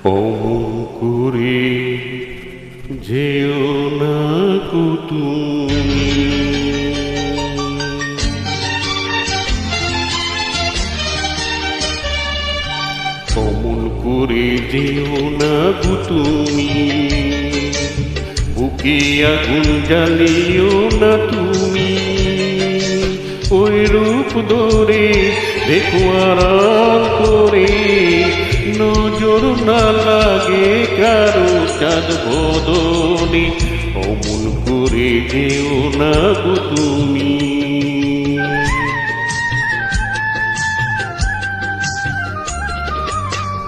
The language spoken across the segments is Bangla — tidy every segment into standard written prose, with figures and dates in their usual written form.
অমন করে যেও না গো তুমি, অমন করে যেও না গো তুমি, বুকে আগুন জ্বালিও না তুমি। ওই রূপ ধরে দেখো আড়াল করে, নজর না লাগে কারো চাঁদ বদনে। অমন করে যেও না গো তুমি।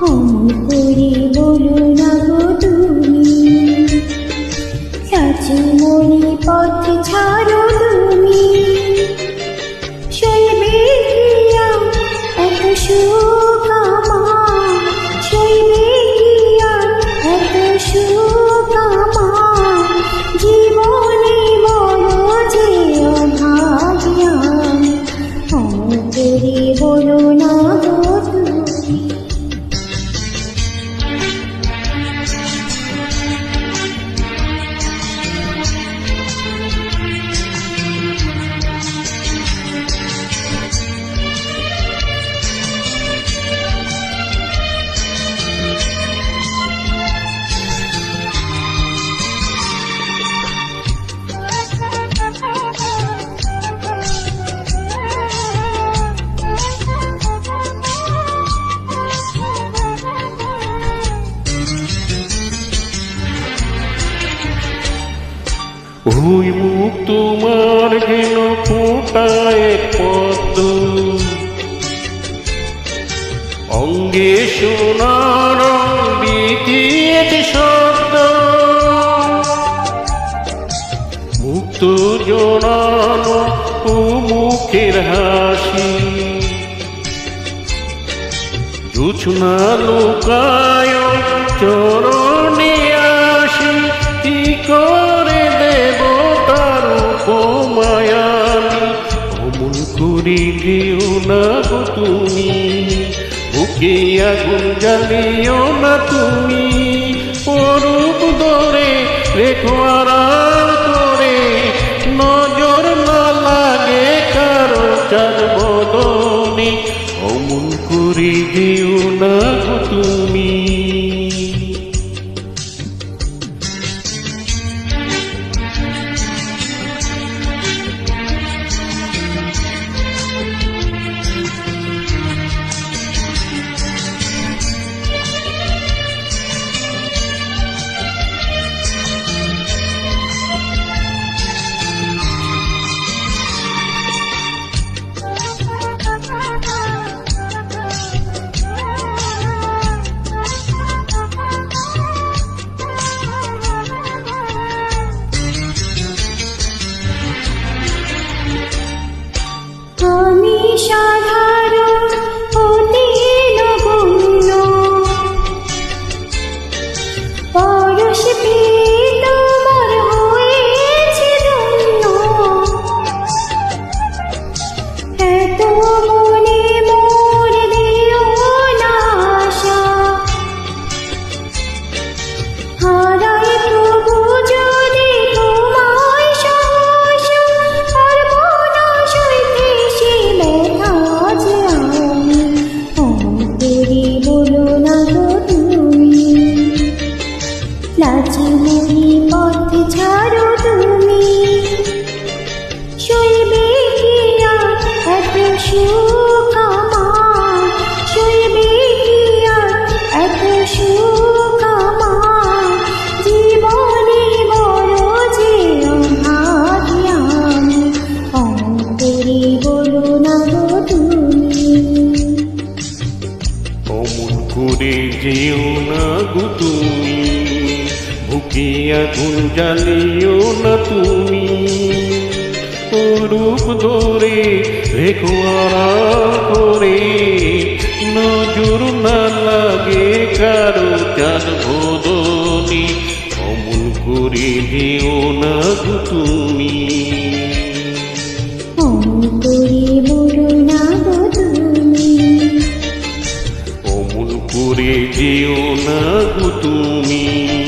অমন করে বলো না গো তুমি, সাচি মনে পথ ছাড়ো তুমি। সইবে কিয়া এত সুখ আমার, সইবে কিয়া এত সুখ আমার। জীবনে বড় যে অভাগী আমি, অমন করে বলো না গো তুমি। ওই মুখ তোমার যেন ফোটায় পদ্ম, অঙ্গে সোনার বিকিয়েছে শব্দ। মুক্ত জোড়ানো ও মুখের হাসি, জোছনা লুকায় চরণে আসি। কি করে দেব তার উপমায়ামি, অমন করে যেও না গো তুমি, বুকে আগুন জ্বালিও না তুমি। অরূপ ধরে রেখো আড়াল করে, নজর না লাগে কারো চাঁদ বদনে। অমন করে যেও না গো তুমি। আমি সাধারণ অতি নগণ্য, পরশ পেয়ে তোমার হয়েছি ধন্য। এত মনে মোর দিও না আশা, হারাই প্রভু যদি তোমায় সহসা। পারব না সইতে সে ব্যথা যে আমি, অমন করে বলো না গো তুমি। লাচি মরি পথ ছাড়ো তুমি, সইবে কিয়া এত সুখ আমার। সইবে কিয়া এত সুখ আমার। জীবনে বড় যে অভাগী আমি, অমন করে বলো না গো তুমি। অমন করে যেও না গো তুমি, বুকে আগুন জ্বালিও না তুমি। রূপ ধরে রেখো আড়াল করে, নজর না লাগে কারো চাঁদ বদনে। অমন করে যেও না গো তুমি। অমন করে বলো না গো তুমি। অমন করে যেও না গো তুমি।